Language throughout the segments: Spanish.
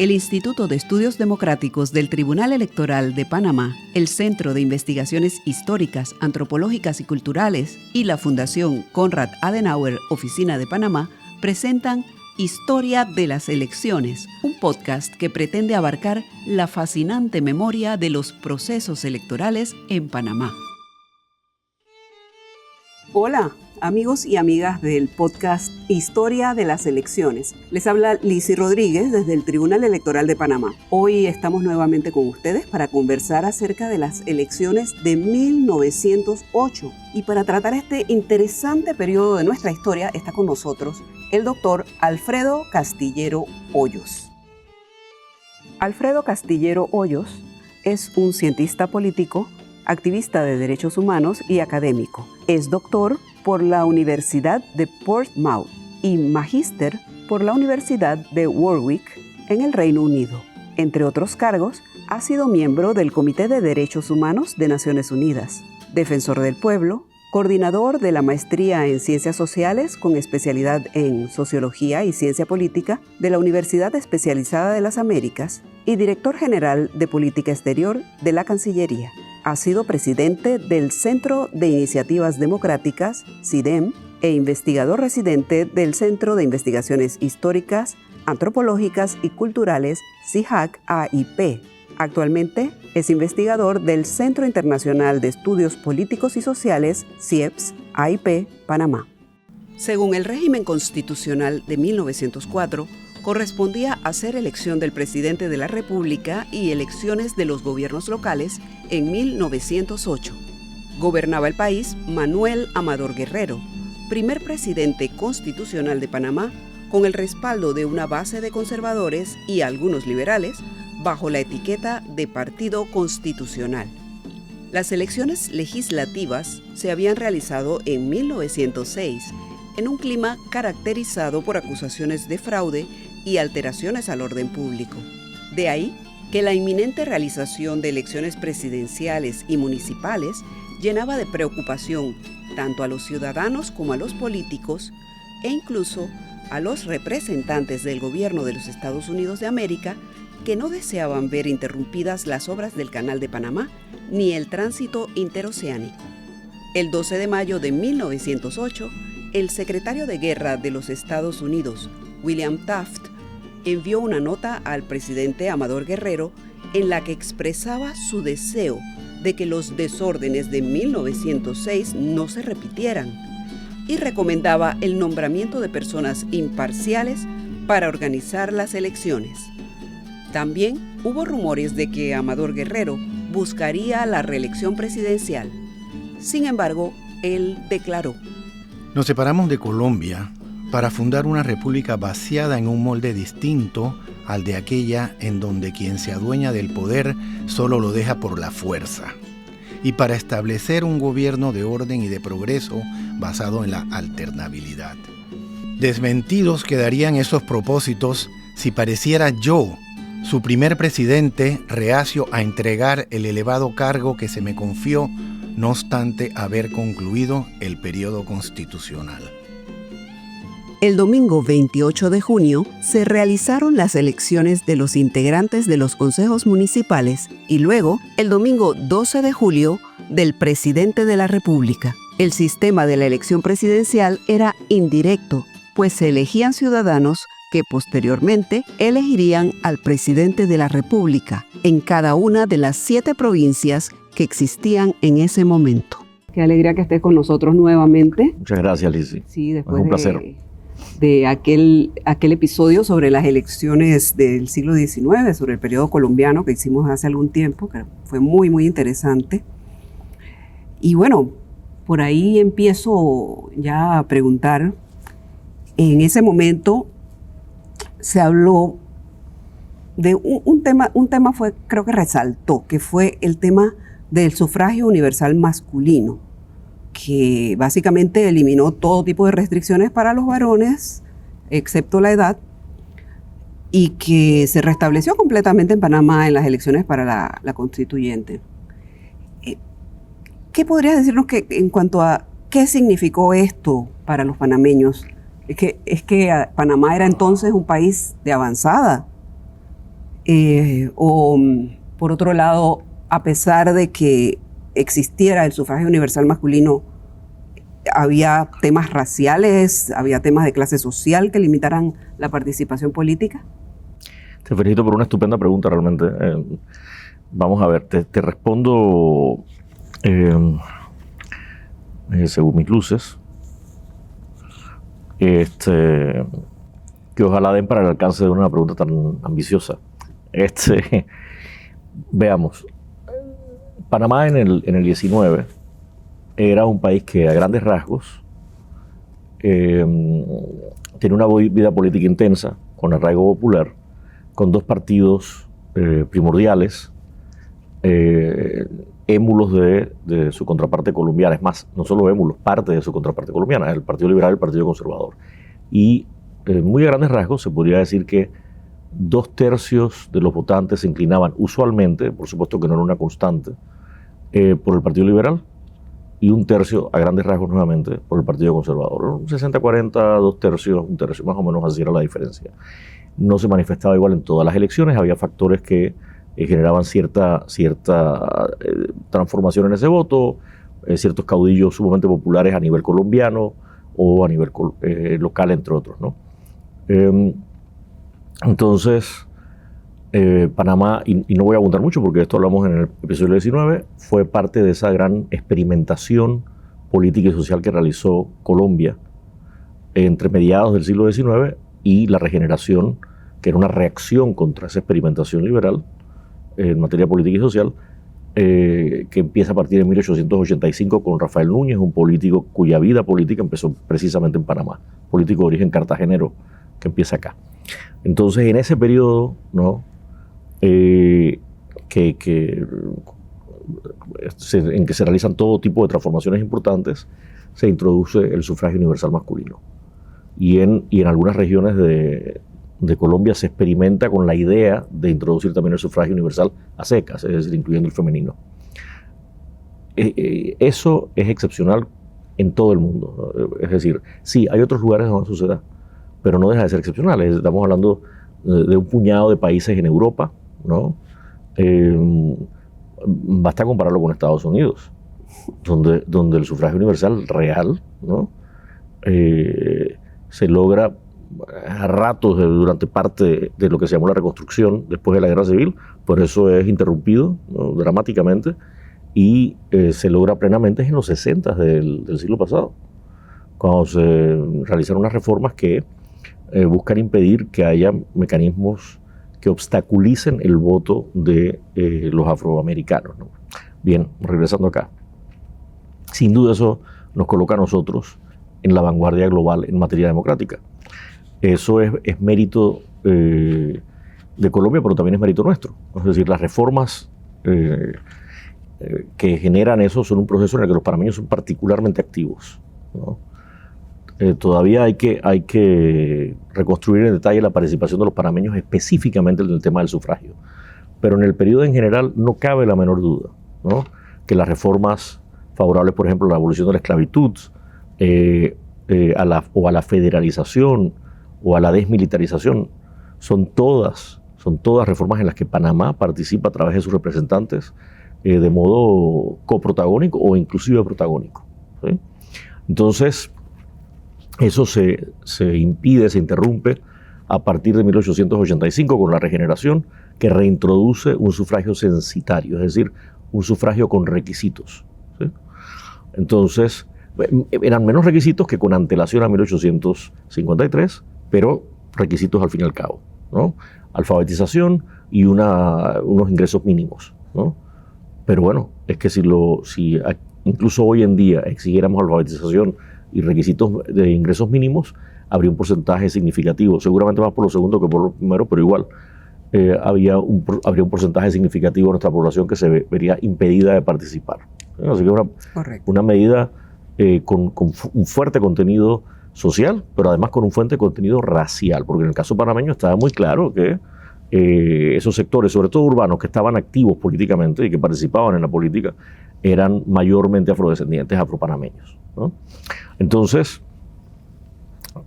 El Instituto de Estudios Democráticos del Tribunal Electoral de Panamá, el Centro de Investigaciones Históricas, Antropológicas y Culturales y la Fundación Konrad Adenauer, Oficina de Panamá, presentan Historia de las Elecciones, un podcast que pretende abarcar la fascinante memoria de los procesos electorales en Panamá. Hola, amigos y amigas del podcast Historia de las Elecciones. Les habla Lizzy Rodríguez desde el Tribunal Electoral de Panamá. Hoy estamos nuevamente con ustedes para conversar acerca de las elecciones de 1908. Y para tratar este interesante periodo de nuestra historia está con nosotros el doctor Alfredo Castillero Hoyos. Alfredo Castillero Hoyos es un cientista político, activista de derechos humanos y académico. Es doctor por la Universidad de Portsmouth y magíster por la Universidad de Warwick en el Reino Unido. Entre otros cargos, ha sido miembro del Comité de Derechos Humanos de Naciones Unidas, defensor del pueblo, coordinador de la maestría en Ciencias Sociales con especialidad en Sociología y Ciencia Política de la Universidad Especializada de las Américas y director general de Política Exterior de la Cancillería. Ha sido presidente del Centro de Iniciativas Democráticas, CIDEM, e investigador residente del Centro de Investigaciones Históricas, Antropológicas y Culturales, CIHAC-AIP. Actualmente es investigador del Centro Internacional de Estudios Políticos y Sociales, CIEPS-AIP, Panamá. Según el régimen constitucional de 1904, correspondía hacer elección del presidente de la República y elecciones de los gobiernos locales en 1908. Gobernaba el país Manuel Amador Guerrero, primer presidente constitucional de Panamá, con el respaldo de una base de conservadores y algunos liberales, bajo la etiqueta de Partido Constitucional. Las elecciones legislativas se habían realizado en 1906, en un clima caracterizado por acusaciones de fraude y alteraciones al orden público. De ahí que la inminente realización de elecciones presidenciales y municipales llenaba de preocupación tanto a los ciudadanos como a los políticos e incluso a los representantes del gobierno de los Estados Unidos de América, que no deseaban ver interrumpidas las obras del Canal de Panamá ni el tránsito interoceánico. El 12 de mayo de 1908, el secretario de Guerra de los Estados Unidos, William Taft, envió una nota al presidente Amador Guerrero en la que expresaba su deseo de que los desórdenes de 1906 no se repitieran y recomendaba el nombramiento de personas imparciales para organizar las elecciones. También hubo rumores de que Amador Guerrero buscaría la reelección presidencial. Sin embargo, él declaró: "Nos separamos de Colombia para fundar una república vaciada en un molde distinto al de aquella en donde quien se adueña del poder solo lo deja por la fuerza, y para establecer un gobierno de orden y de progreso basado en la alternabilidad. Desmentidos quedarían esos propósitos si pareciera yo, su primer presidente, reacio a entregar el elevado cargo que se me confió, no obstante haber concluido el periodo constitucional". El domingo 28 de junio se realizaron las elecciones de los integrantes de los consejos municipales y luego, el domingo 12 de julio, del presidente de la República. El sistema de la elección presidencial era indirecto, pues se elegían ciudadanos que posteriormente elegirían al presidente de la República en cada una de las 7 provincias que existían en ese momento. Qué alegría que estés con nosotros nuevamente. Muchas gracias, Lizzy. Sí, después es un placer. De aquel episodio sobre las elecciones del siglo XIX, sobre el periodo colombiano que hicimos hace algún tiempo, que fue muy, muy interesante. Y bueno, por ahí empiezo ya a preguntar. En ese momento se habló de un tema fue, creo que resaltó, que fue el tema del sufragio universal masculino, que básicamente eliminó todo tipo de restricciones para los varones, excepto la edad, y que se restableció completamente en Panamá en las elecciones para la constituyente. ¿Qué podrías decirnos en cuanto a qué significó esto para los panameños? Es que Panamá era entonces un país de avanzada Por otro lado, a pesar de que existiera el sufragio universal masculino, ¿había temas raciales, había temas de clase social que limitaran la participación política? Te felicito por una estupenda pregunta realmente. Vamos a ver, te respondo según mis luces, que ojalá den para el alcance de una pregunta tan ambiciosa. Veamos, Panamá en el 19 era un país que a grandes rasgos tenía una vida política intensa, con arraigo popular, con dos partidos primordiales, émulos de su contraparte colombiana. Es más, no solo émulos, parte de su contraparte colombiana, el Partido Liberal y el Partido Conservador. Y muy a grandes rasgos se podría decir que 2/3 de los votantes se inclinaban usualmente, por supuesto que no era una constante, por el Partido Liberal, y 1/3, a grandes rasgos nuevamente, por el Partido Conservador. 60-40, 2/3, 1/3, más o menos así era la diferencia. No se manifestaba igual en todas las elecciones, había factores que generaban cierta transformación en ese voto, ciertos caudillos sumamente populares a nivel colombiano o a nivel local, entre otros, ¿no? Entonces, Panamá, y no voy a abundar mucho porque esto hablamos en el episodio 19, fue parte de esa gran experimentación política y social que realizó Colombia entre mediados del siglo XIX y la regeneración, que era una reacción contra esa experimentación liberal en materia política y social, que empieza a partir de 1885 con Rafael Núñez, un político cuya vida política empezó precisamente en Panamá, político de origen cartagenero que empieza acá. Entonces, en ese periodo, ¿no? En que se realizan todo tipo de transformaciones importantes, se introduce el sufragio universal masculino. Y en algunas regiones de Colombia se experimenta con la idea de introducir también el sufragio universal a secas, es decir, incluyendo el femenino. Eso es excepcional en todo el mundo. Es decir, sí, hay otros lugares donde suceda, pero no deja de ser excepcional. Estamos hablando de un puñado de países en Europa, ¿no? Basta compararlo con Estados Unidos, donde el sufragio universal real, ¿no? Se logra a ratos durante parte de lo que se llamó la reconstrucción después de la guerra civil, por eso es interrumpido, ¿no? Dramáticamente, y se logra plenamente en los 60 del siglo pasado, cuando se realizaron unas reformas que buscan impedir que haya mecanismos que obstaculicen el voto de los afroamericanos, ¿no? Bien, regresando acá. Sin duda eso nos coloca a nosotros en la vanguardia global en materia democrática. Eso es mérito de Colombia, pero también es mérito nuestro. Es decir, las reformas que generan eso son un proceso en el que los panameños son particularmente activos, ¿no? Todavía hay que reconstruir en detalle la participación de los panameños específicamente en el tema del sufragio. Pero en el periodo en general no cabe la menor duda, ¿no? Que las reformas favorables, por ejemplo, a la abolición de la esclavitud, a la federalización o a la desmilitarización, son todas reformas en las que Panamá participa a través de sus representantes de modo coprotagónico o inclusive protagónico, ¿sí? Entonces, eso se impide, se interrumpe a partir de 1885 con la regeneración, que reintroduce un sufragio censitario, es decir, un sufragio con requisitos, ¿sí? Entonces, eran menos requisitos que con antelación a 1853, pero requisitos al fin y al cabo, ¿no? Alfabetización y unos ingresos mínimos, ¿no? Pero bueno, es que si incluso hoy en día exigiéramos alfabetización y requisitos de ingresos mínimos, habría un porcentaje significativo, seguramente más por lo segundo que por lo primero, pero igual habría un porcentaje significativo de nuestra población que se vería impedida de participar. Así que una medida con un fuerte contenido social, pero además con un fuerte contenido racial, porque en el caso panameño estaba muy claro que esos sectores, sobre todo urbanos, que estaban activos políticamente y que participaban en la política, eran mayormente afrodescendientes, afropanameños, ¿no? Entonces,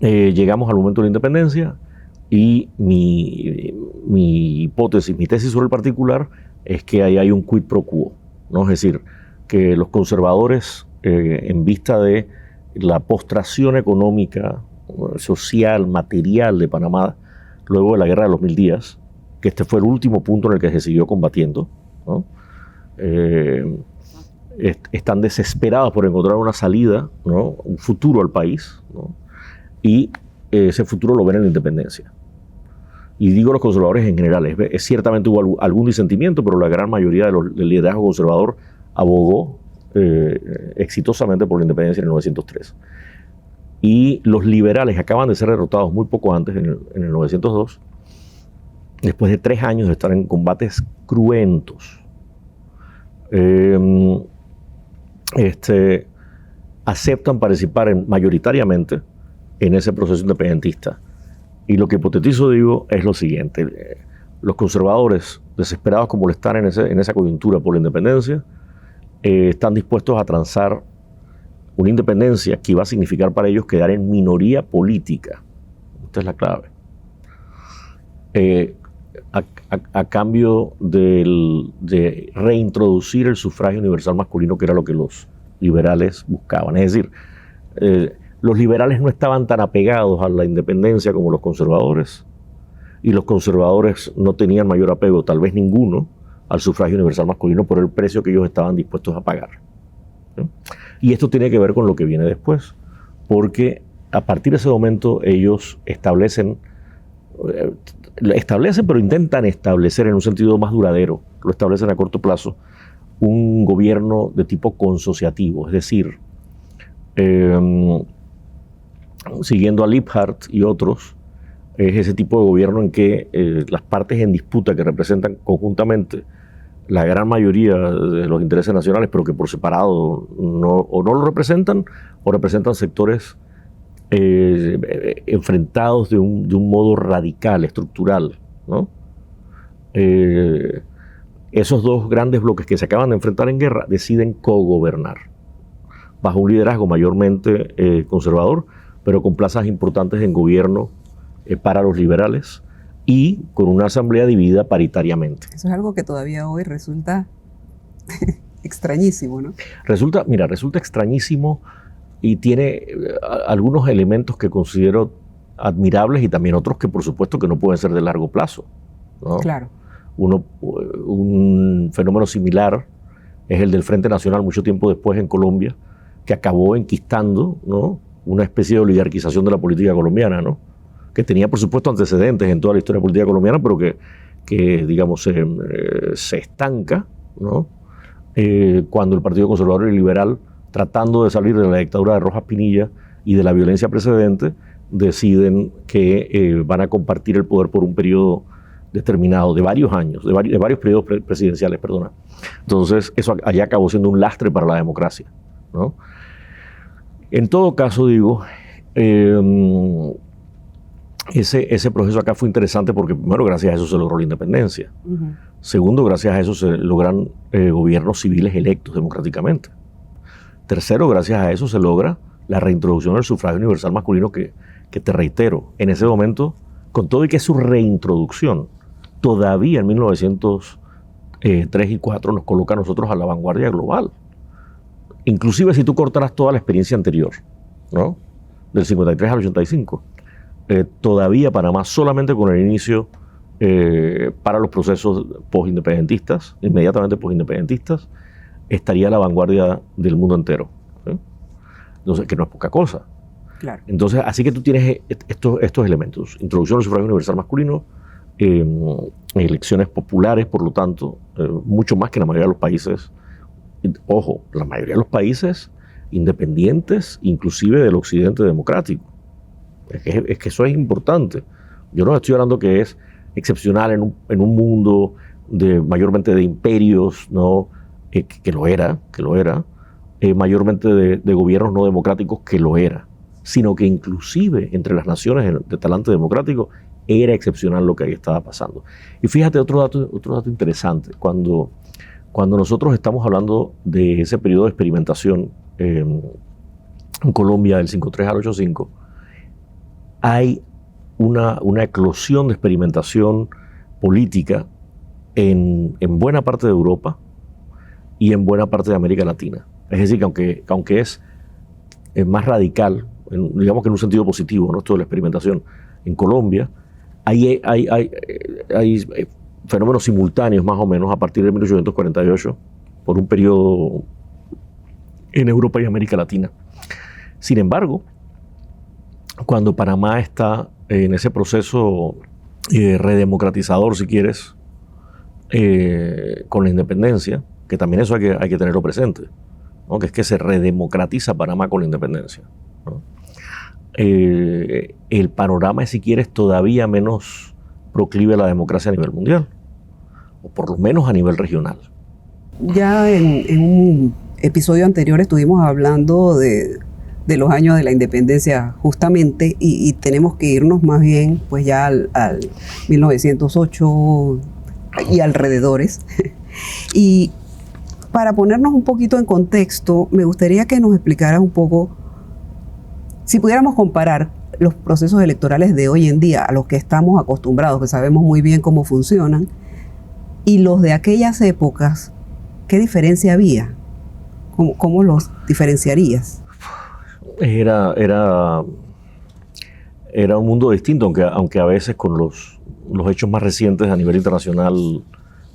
llegamos al momento de la independencia, Y mi hipótesis, mi tesis sobre el particular es que ahí hay un quid pro quo, ¿no? Es decir, que los conservadores, en vista de la postración económica, social, material de Panamá, luego de la Guerra de los 1000 días, que este fue el último punto en el que se siguió combatiendo, ¿no? Están desesperados por encontrar una salida, ¿no? Un futuro al país, ¿no? Y ese futuro lo ven en la independencia. Y digo los conservadores en general, ciertamente hubo algún disentimiento, pero la gran mayoría del liderazgo conservador abogó exitosamente por la independencia en el 1903. Y los liberales acaban de ser derrotados muy poco antes, en el 1902, después de 3 años de estar en combates cruentos. Aceptan participar mayoritariamente en ese proceso independentista. Y lo que hipotetizo, digo, es lo siguiente. Los conservadores, desesperados como lo están en esa coyuntura por la independencia, están dispuestos a transar una independencia que iba a significar para ellos quedar en minoría política. Esta es la clave. A cambio de reintroducir el sufragio universal masculino, que era lo que los liberales buscaban. Es decir, los liberales no estaban tan apegados a la independencia como los conservadores, y los conservadores no tenían mayor apego, tal vez ninguno, al sufragio universal masculino por el precio que ellos estaban dispuestos a pagar, ¿no? Y esto tiene que ver con lo que viene después, porque a partir de ese momento ellos establecen, pero intentan establecer en un sentido más duradero, lo establecen a corto plazo, un gobierno de tipo consociativo, es decir, siguiendo a Liebhardt y otros, es ese tipo de gobierno en que las partes en disputa que representan conjuntamente la gran mayoría de los intereses nacionales, pero que por separado no lo representan, o representan sectores enfrentados de un modo radical, estructural, ¿no? Esos dos grandes bloques que se acaban de enfrentar en guerra deciden cogobernar bajo un liderazgo mayormente conservador, pero con plazas importantes en gobierno para los liberales y con una asamblea dividida paritariamente. Eso es algo que todavía hoy resulta extrañísimo, ¿no? Resulta extrañísimo y tiene algunos elementos que considero admirables y también otros que por supuesto que no pueden ser de largo plazo, ¿no? Claro. Un fenómeno similar es el del Frente Nacional mucho tiempo después en Colombia, que acabó enquistando, ¿no?, una especie de oligarquización de la política colombiana, ¿no?, que tenía por supuesto antecedentes en toda la historia política colombiana, pero que digamos, se estanca, ¿no?, cuando el Partido Conservador y Liberal, tratando de salir de la dictadura de Rojas Pinilla y de la violencia precedente, deciden que van a compartir el poder por un periodo determinado de varios años, de varios periodos presidenciales, perdona. Entonces, eso allá acabó siendo un lastre para la democracia, ¿no? En todo caso, digo, ese proceso acá fue interesante porque, primero, gracias a eso se logró la independencia. Uh-huh. Segundo, gracias a eso se logran gobiernos civiles electos democráticamente. Tercero, gracias a eso se logra la reintroducción del sufragio universal masculino que te reitero, en ese momento, con todo y que es su reintroducción, todavía en 1903 y 4 nos coloca a nosotros a la vanguardia global. Inclusive si tú cortaras toda la experiencia anterior, ¿no?, del 53 al 85, todavía Panamá, solamente con el inicio para los procesos postindependentistas, inmediatamente postindependentistas, estaría a la vanguardia del mundo entero, ¿sí? Entonces, que no es poca cosa. Claro. Entonces, así que tú tienes estos elementos: introducción del sufragio universal masculino, elecciones populares, por lo tanto, mucho más que la mayoría de los países. Ojo, la mayoría de los países independientes, inclusive del occidente democrático. Es que eso es importante. Yo no estoy hablando que es excepcional en un mundo mayormente de imperios, ¿no?, que lo era, mayormente de gobiernos no democráticos, que lo era, sino que inclusive entre las naciones de talante democrático era excepcional lo que ahí estaba pasando. Y fíjate otro dato interesante: cuando nosotros estamos hablando de ese periodo de experimentación en Colombia del 53 al 85, hay una eclosión de experimentación política en buena parte de Europa y en buena parte de América Latina. Es decir, que aunque es más radical, digamos que en un sentido positivo, ¿no?, esto de la experimentación, en Colombia hay fenómenos simultáneos más o menos a partir de 1848 por un periodo en Europa y América Latina. Sin embargo, cuando Panamá está en ese proceso redemocratizador, si quieres, con la independencia, que también eso hay que tenerlo presente, ¿no?, que es que se redemocratiza Panamá con la independencia, ¿no? El panorama es, si quieres, todavía menos proclive a la democracia a nivel mundial, o por lo menos a nivel regional. Ya en un episodio anterior estuvimos hablando de los años de la independencia justamente, y tenemos que irnos más bien pues ya al 1908 y alrededores. Y para ponernos un poquito en contexto, me gustaría que nos explicaras un poco, si pudiéramos comparar los procesos electorales de hoy en día a los que estamos acostumbrados, que sabemos muy bien cómo funcionan, y los de aquellas épocas, ¿qué diferencia había? ¿Cómo los diferenciarías? Era un mundo distinto, aunque a veces con los hechos más recientes a nivel internacional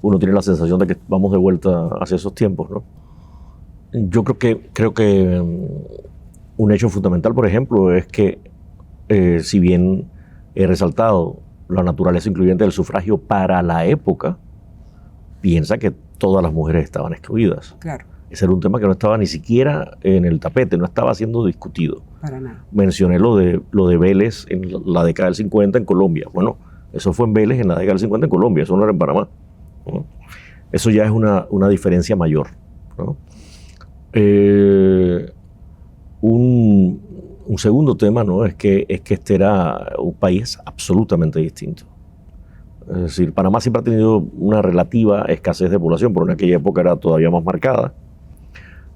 uno tiene la sensación de que vamos de vuelta hacia esos tiempos, ¿no? Yo creo que un hecho fundamental, por ejemplo, es que si bien he resaltado la naturaleza incluyente del sufragio para la época, piensa que todas las mujeres estaban excluidas. Claro. Ese era un tema que no estaba ni siquiera en el tapete, no estaba siendo discutido. Para nada. Mencioné lo de Vélez en la década del 50 en Colombia. Bueno, eso fue en Vélez en la década del 50 en Colombia, eso no era en Panamá, ¿no? Eso ya es una diferencia mayor, ¿no? Un segundo tema, ¿no?, es que este era un país absolutamente distinto. Es decir, Panamá siempre ha tenido una relativa escasez de población, pero en aquella época era todavía más marcada.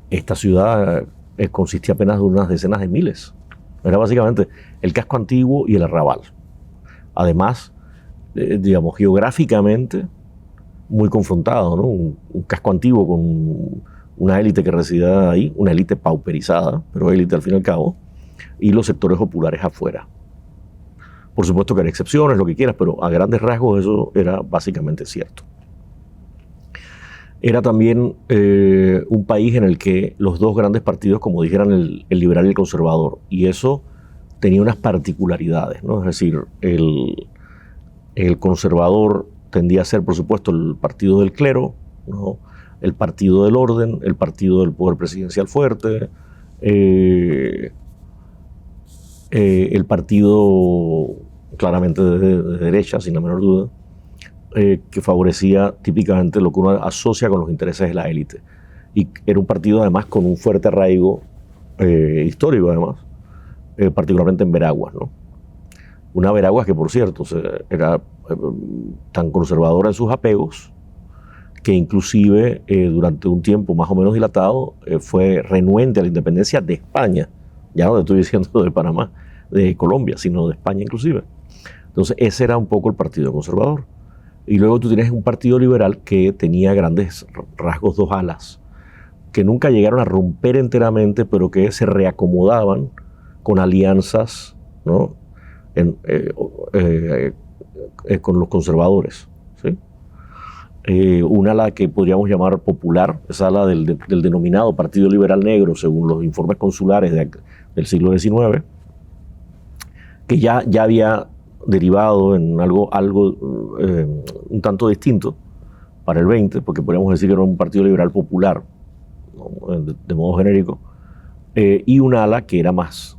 Esta ciudad consistía apenas de unas decenas de miles. Era básicamente el casco antiguo y el arrabal. Además, digamos, geográficamente muy confrontado, ¿no? Un casco antiguo con una élite que residía ahí, una élite pauperizada, pero élite al fin y al cabo, y los sectores populares afuera. Por supuesto que hay excepciones, lo que quieras, pero a grandes rasgos eso era básicamente cierto. Era también un país en el que los dos grandes partidos, como dijeran, el liberal y el conservador, y eso tenía unas particularidades, ¿no? Es decir, el conservador tendía a ser, por supuesto, el partido del clero, ¿no?, el partido del orden, el partido del poder presidencial fuerte, el partido claramente de derecha, sin la menor duda, que favorecía típicamente lo que uno asocia con los intereses de la élite. Y era un partido además con un fuerte arraigo histórico, además, particularmente en Veraguas, ¿no? Una Veraguas que, por cierto, era tan conservadora en sus apegos que inclusive durante un tiempo más o menos dilatado fue renuente a la independencia de España. Ya no te estoy diciendo de Panamá, de Colombia, sino de España inclusive. Entonces ese era un poco el partido conservador. Y luego tú tienes un partido liberal que tenía grandes rasgos, dos alas, que nunca llegaron a romper enteramente, pero que se reacomodaban con alianzas, ¿no?, con los conservadores, ¿sí? Una ala que podríamos llamar popular, esa ala del denominado Partido Liberal Negro, según los informes consulares del siglo XIX, que ya había derivado en algo un tanto distinto para el 20, porque podríamos decir que era un partido liberal popular, ¿no?, de modo genérico, y una ala que era más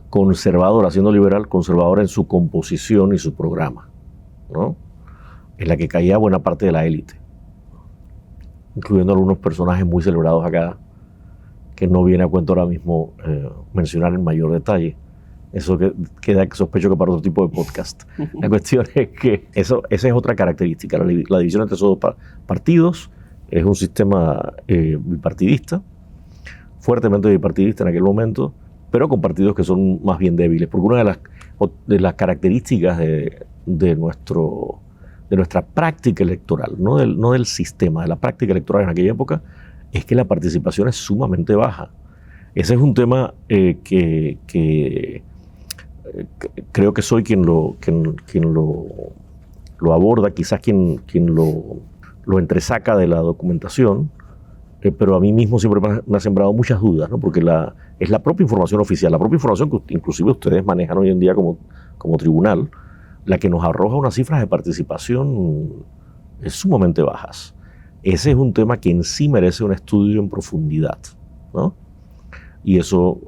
conservadora, siendo liberal, conservadora en su composición y su programa, ¿no?, en la que caía buena parte de la élite, incluyendo algunos personajes muy celebrados acá, que no viene a cuento ahora mismo mencionar en mayor detalle. Eso queda sospecho que para otro tipo de podcast. La cuestión es que esa es otra característica. La división entre esos dos partidos es un sistema bipartidista, fuertemente bipartidista en aquel momento, pero con partidos que son más bien débiles. Porque de las características de nuestra práctica electoral, no del sistema, de la práctica electoral en aquella época, es que la participación es sumamente baja. Ese es un tema que creo que soy quien lo aborda, quizás quien lo entresaca de la documentación, pero a mí mismo siempre me ha sembrado muchas dudas, ¿no? Porque es la propia información oficial, la propia información que inclusive ustedes manejan hoy en día como tribunal, la que nos arroja unas cifras de participación sumamente bajas. Ese es un tema que en sí merece un estudio en profundidad, ¿no? Y eso,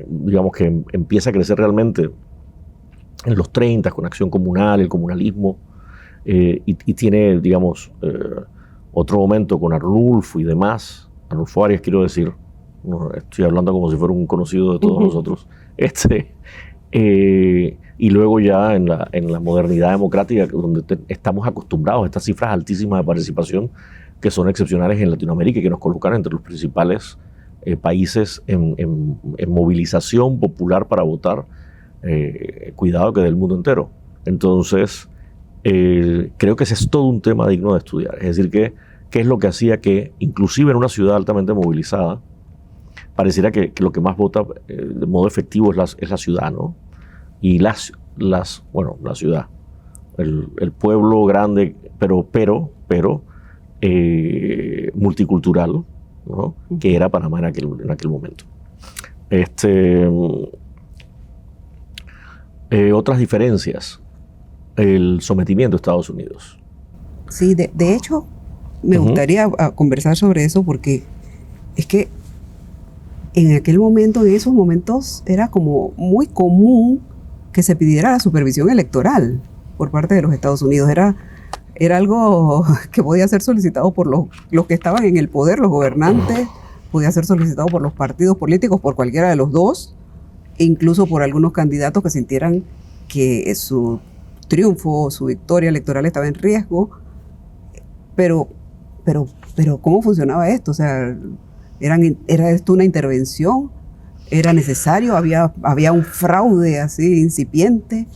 digamos que empieza a crecer realmente en los 30 con Acción Comunal, el comunalismo, y tiene, digamos, otro momento con Arnulfo y demás. Arnulfo Arias, quiero decir, no, estoy hablando como si fuera un conocido de todos nosotros. Y luego ya en la modernidad democrática, donde estamos acostumbrados a estas cifras altísimas de participación que son excepcionales en Latinoamérica y que nos colocan entre los principales países en movilización popular para votar, cuidado que del mundo entero. Entonces, creo que ese es todo un tema digno de estudiar. Es decir, ¿qué es lo que hacía que, inclusive en una ciudad altamente movilizada, pareciera que lo que más vota de modo efectivo es la ciudad, ¿no? Y la ciudad, el pueblo grande, pero multicultural, ¿no? Que era Panamá en aquel momento. Otras diferencias, el sometimiento a Estados Unidos. Sí, de hecho, me gustaría conversar sobre eso porque es que en esos momentos, era como muy común que se pidiera la supervisión electoral por parte de los Estados Unidos. Era algo que podía ser solicitado por los que estaban en el poder, los gobernantes, podía ser solicitado por los partidos políticos, por cualquiera de los dos, e incluso por algunos candidatos que sintieran que su triunfo, su victoria electoral estaba en riesgo. Pero ¿cómo funcionaba esto? O sea, ¿era esto una intervención? ¿Era necesario? ¿Había un fraude así incipiente?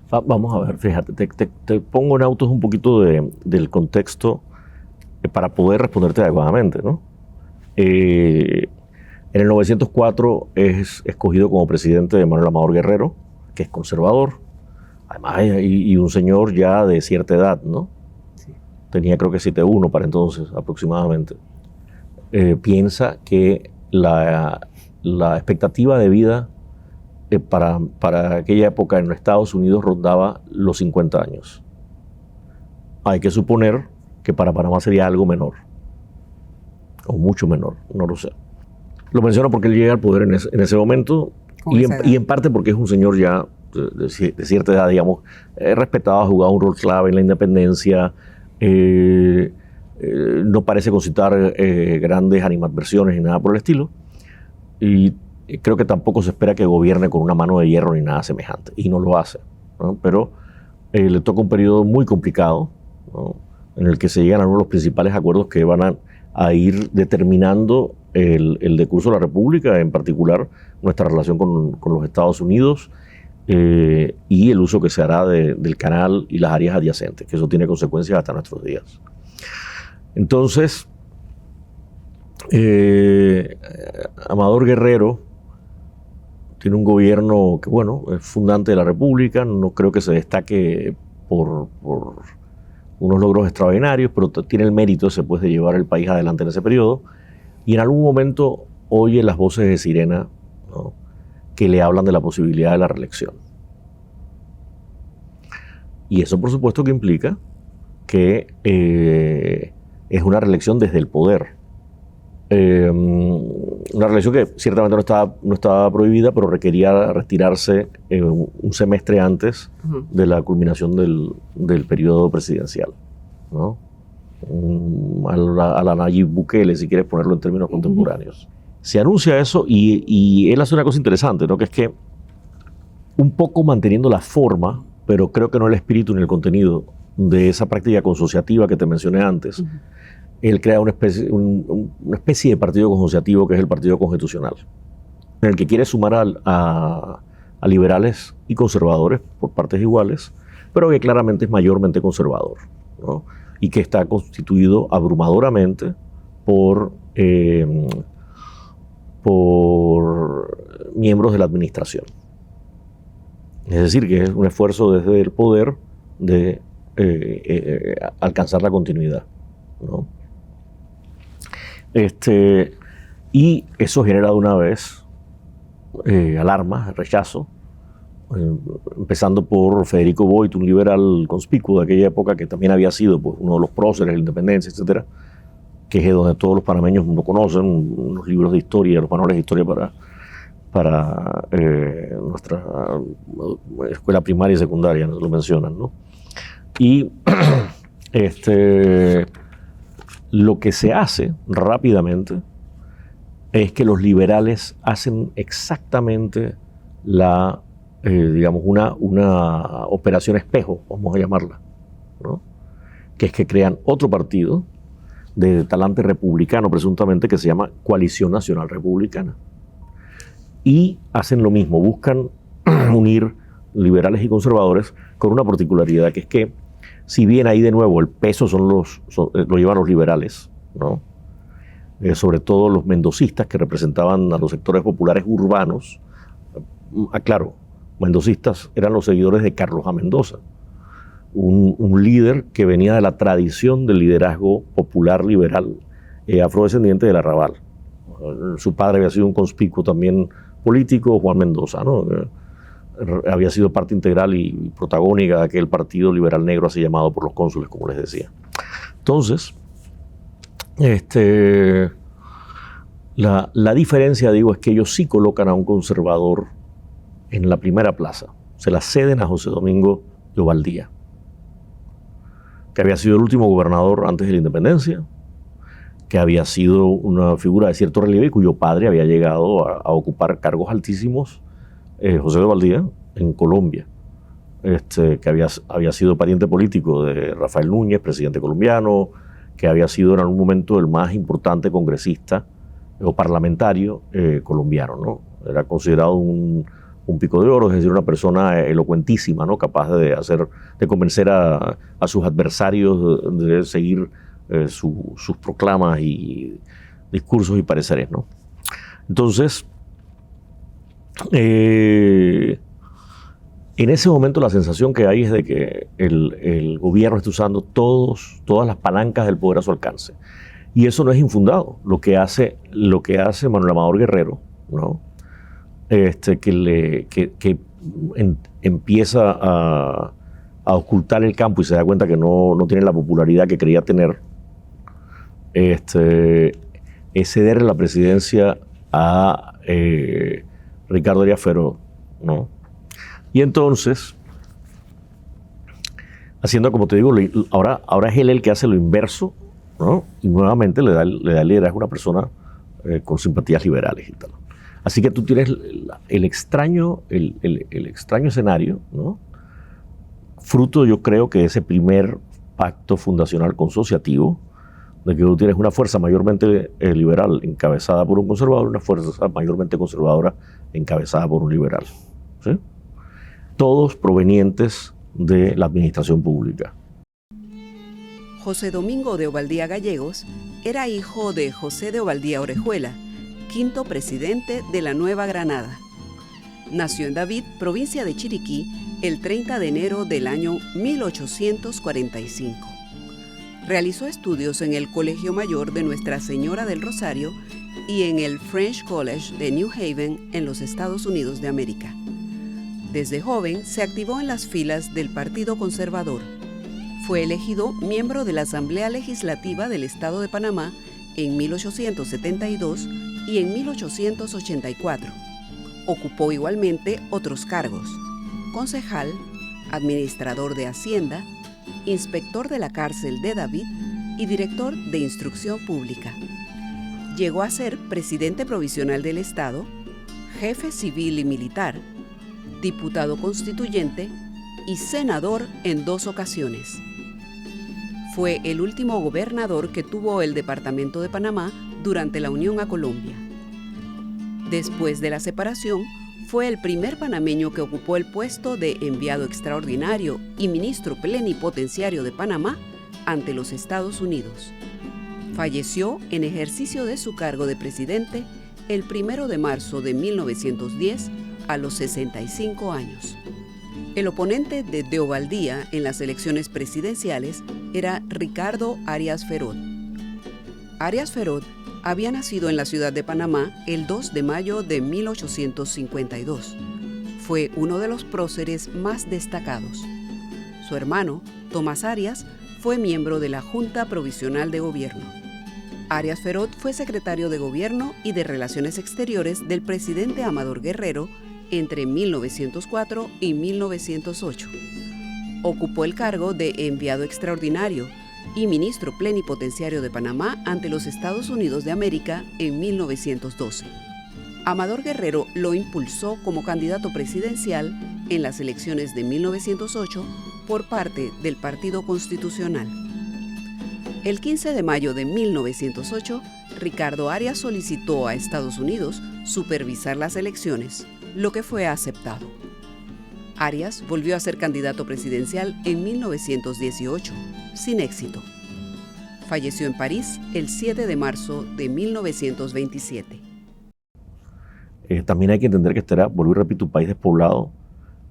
Vamos a ver, fíjate, te pongo en autos un poquito del contexto para poder responderte adecuadamente, ¿no? En el 904 es escogido como presidente de Manuel Amador Guerrero, que es conservador, además, y un señor ya de cierta edad, ¿no? Sí. Tenía creo que 71 para entonces aproximadamente. Piensa que la expectativa de vida para aquella época en los Estados Unidos rondaba los 50 años. Hay que suponer que para Panamá sería algo menor, o mucho menor, no lo sé. Lo menciono porque él llega al poder en ese momento y en parte porque es un señor ya de cierta edad, digamos, respetado, ha jugado un rol clave en la independencia, no parece concitar grandes animadversiones ni nada por el estilo, y creo que tampoco se espera que gobierne con una mano de hierro ni nada semejante, y no lo hace, ¿no? Pero le toca un periodo muy complicado, ¿no? En el que se llegan a uno de los principales acuerdos que van a ir determinando el decurso de la República, en particular nuestra relación con los Estados Unidos, y el uso que se hará del canal y las áreas adyacentes, que eso tiene consecuencias hasta nuestros días. Entonces, Amador Guerrero tiene un gobierno que, bueno, es fundante de la República, no creo que se destaque por unos logros extraordinarios, pero tiene el mérito ese, pues, de llevar el país adelante en ese periodo, y en algún momento oye las voces de sirena, ¿no?, que le hablan de la posibilidad de la reelección. Y eso, por supuesto, que implica que es una reelección desde el poder. Una reelección que ciertamente no estaba prohibida, pero requería retirarse un semestre antes de la culminación del periodo presidencial, ¿no? A la Nayib Bukele, si quieres ponerlo en términos contemporáneos. Se anuncia eso y él hace una cosa interesante, ¿no? Que es que, un poco manteniendo la forma, pero creo que no el espíritu ni el contenido de esa práctica consociativa que te mencioné antes, él crea una especie de partido consociativo que es el Partido Constitucional, en el que quiere sumar a a liberales y conservadores por partes iguales, pero que claramente es mayormente conservador, ¿no? Y que está constituido abrumadoramente por miembros de la administración. Es decir, que es un esfuerzo desde el poder de alcanzar la continuidad, ¿no? Y eso genera de una vez alarmas, rechazo, empezando por Federico Voigt, un liberal conspicuo de aquella época que también había sido pues, uno de los próceres de la independencia, etcétera, que es donde todos los panameños lo conocen, unos libros de historia, los manuales de historia para nuestra escuela primaria y secundaria, nos lo mencionan, ¿no? Y lo que se hace rápidamente es que los liberales hacen exactamente digamos, una operación espejo, vamos a llamarla, ¿no? Que es que crean otro partido de talante republicano, presuntamente, que se llama Coalición Nacional Republicana. Y hacen lo mismo, buscan unir liberales y conservadores con una particularidad, que es que, si bien ahí de nuevo el peso lo llevan los liberales, ¿no? Sobre todo los mendocistas, que representaban a los sectores populares urbanos. Claro, mendocistas eran los seguidores de Carlos A. Mendoza, un líder que venía de la tradición del liderazgo popular liberal afrodescendiente del Arrabal. Su padre había sido un conspicuo también político, Juan Mendoza, ¿no? Había sido parte integral y protagónica de aquel partido liberal negro, así llamado por los cónsules, como les decía. Entonces, la diferencia, digo, es que ellos sí colocan a un conservador en la primera plaza. Se la ceden a José Domingo de Ovaldía, que había sido el último gobernador antes de la independencia, que había sido una figura de cierto relieve y cuyo padre había llegado a ocupar cargos altísimos, José de Ovaldía, en Colombia, que había sido pariente político de Rafael Núñez, presidente colombiano, que había sido en algún momento el más importante congresista o parlamentario colombiano, ¿no? Era considerado un pico de oro, es decir, una persona elocuentísima, ¿no? Capaz de convencer a sus adversarios de seguir sus proclamas y discursos y pareceres, ¿no? Entonces, en ese momento la sensación que hay es de que el gobierno está usando todas las palancas del poder a su alcance. Y eso no es infundado. Lo que hace Manuel Amador Guerrero, ¿no? Que empieza a ocultar el campo y se da cuenta que no tiene la popularidad que creía tener, es cederle la presidencia a Ricardo Arias Fero, ¿no? Y entonces, haciendo, como te digo, ahora es él el que hace lo inverso, ¿no? Y nuevamente le da liderazgo a una persona con simpatías liberales y tal. Así que tú tienes el extraño escenario, ¿no? Fruto, yo creo, que de ese primer pacto fundacional consociativo, de que tú tienes una fuerza mayormente liberal encabezada por un conservador y una fuerza mayormente conservadora encabezada por un liberal, ¿sí? Todos provenientes de la administración pública. José Domingo de Ovaldía Gallegos era hijo de José de Ovaldía Orejuela, quinto presidente de la Nueva Granada. Nació en David, provincia de Chiriquí, el 30 de enero del año 1845. Realizó estudios en el Colegio Mayor de Nuestra Señora del Rosario y en el French College de New Haven, en los Estados Unidos de América. Desde joven se activó en las filas del Partido Conservador. Fue elegido miembro de la Asamblea Legislativa del Estado de Panamá en 1872 y en 1884. Ocupó igualmente otros cargos: concejal, administrador de Hacienda, inspector de la cárcel de David y director de Instrucción Pública. Llegó a ser presidente provisional del Estado, jefe civil y militar, diputado constituyente y senador en 2 ocasiones. Fue el último gobernador que tuvo el departamento de Panamá durante la unión a Colombia. Después de la separación, fue el primer panameño que ocupó el puesto de enviado extraordinario y ministro plenipotenciario de Panamá ante los Estados Unidos. Falleció en ejercicio de su cargo de presidente el 1 de marzo de 1910 a los 65 años. El oponente de Deobaldía en las elecciones presidenciales era Ricardo Arias Ferot. Arias Ferot había nacido en la ciudad de Panamá el 2 de mayo de 1852. Fue uno de los próceres más destacados. Su hermano, Tomás Arias, fue miembro de la Junta Provisional de Gobierno. Arias Ferot fue secretario de Gobierno y de Relaciones Exteriores del presidente Amador Guerrero entre 1904 y 1908. Ocupó el cargo de enviado extraordinario y ministro plenipotenciario de Panamá ante los Estados Unidos de América en 1912. Amador Guerrero lo impulsó como candidato presidencial en las elecciones de 1908 por parte del Partido Constitucional. El 15 de mayo de 1908, Ricardo Arias solicitó a Estados Unidos supervisar las elecciones, lo que fue aceptado. Arias volvió a ser candidato presidencial en 1918, sin éxito. Falleció en París el 7 de marzo de 1927. También hay que entender que este era, vuelvo y repito, un país despoblado,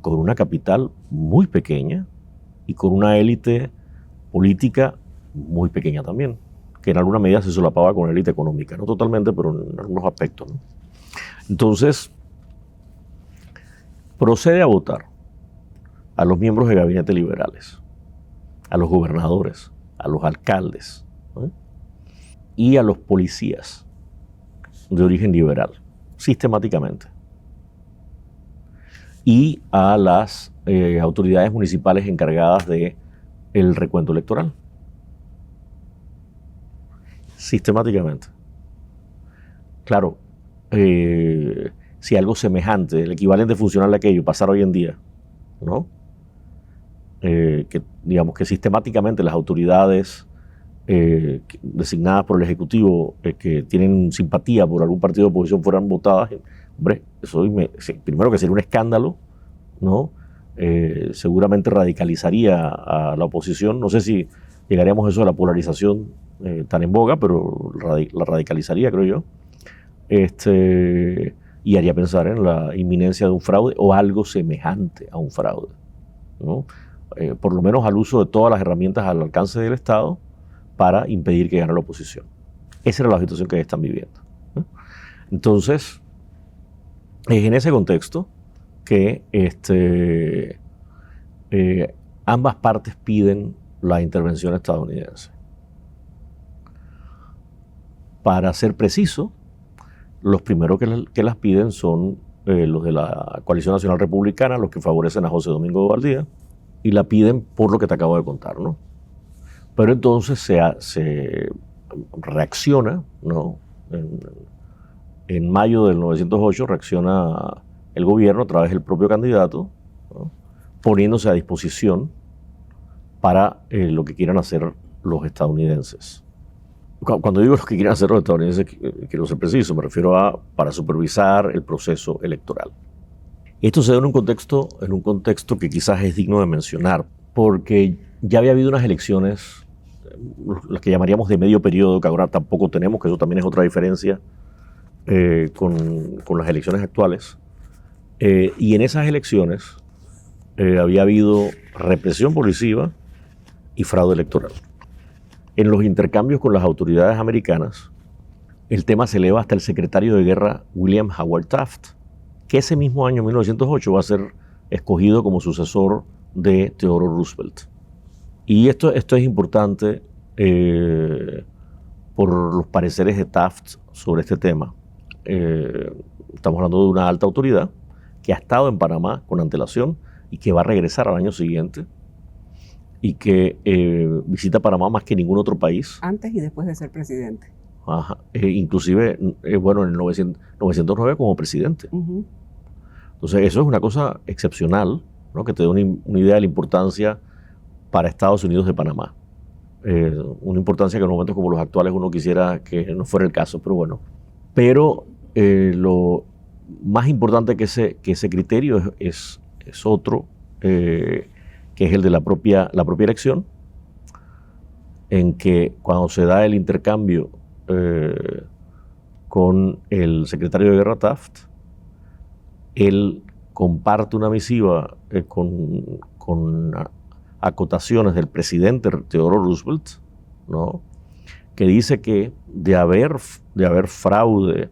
con una capital muy pequeña y con una élite política muy pequeña también, que en alguna medida se solapaba con la élite económica, no totalmente, pero en algunos aspectos, ¿no? Entonces, procede a votar a los miembros de gabinete liberales, a los gobernadores, a los alcaldes, ¿no?, y a los policías de origen liberal, sistemáticamente, y a las autoridades municipales encargadas del recuento electoral. Sistemáticamente. Claro, si algo semejante, el equivalente funcional de aquello, pasara hoy en día, ¿no? Que digamos que sistemáticamente las autoridades designadas por el Ejecutivo que tienen simpatía por algún partido de oposición fueran votadas, hombre, eso primero que sería un escándalo, ¿no? Seguramente radicalizaría a la oposición. No sé si llegaríamos a eso de la polarización tan en boga, pero la radicalizaría, creo yo. Y haría pensar en la inminencia de un fraude o algo semejante a un fraude, ¿no? Por lo menos al uso de todas las herramientas al alcance del Estado para impedir que gane la oposición. Esa era la situación que están viviendo, ¿no? Entonces, es en ese contexto que ambas partes piden la intervención estadounidense. Para ser preciso, los primeros que las piden son los de la Coalición Nacional Republicana, los que favorecen a José Domingo Deobaldía, y la piden por lo que te acabo de contar, ¿no? Pero entonces se reacciona, ¿no? En mayo del 1908 reacciona el gobierno a través del propio candidato, ¿no?, poniéndose a disposición para lo que quieran hacer los estadounidenses. Cuando digo lo que quieran hacer los estadounidenses, quiero ser preciso, me refiero a para supervisar el proceso electoral. Esto se da en un contexto que quizás es digno de mencionar, porque ya había habido unas elecciones, las que llamaríamos de medio periodo, que ahora tampoco tenemos, que eso también es otra diferencia con las elecciones actuales. Y en esas elecciones había habido represión policiva y fraude electoral. En los intercambios con las autoridades americanas, el tema se eleva hasta el secretario de guerra William Howard Taft, que ese mismo año, 1908, va a ser escogido como sucesor de Theodore Roosevelt. Y esto es importante por los pareceres de Taft sobre este tema. Estamos hablando de una alta autoridad que ha estado en Panamá con antelación y que va a regresar al año siguiente y que visita Panamá más que ningún otro país. Antes y después de ser presidente. Ajá. Inclusive, bueno, en el 909 como presidente. Uh-huh. Entonces, eso es una cosa excepcional, ¿no?, que te da una idea de la importancia para Estados Unidos de Panamá. Una importancia que en momentos como los actuales uno quisiera que no fuera el caso, pero bueno. Pero más importante que ese criterio es otro, que es el de la propia elección, en que cuando se da el intercambio con el secretario de Guerra Taft, él comparte una misiva con acotaciones del presidente Theodore Roosevelt, ¿no?, que dice que de haber fraude,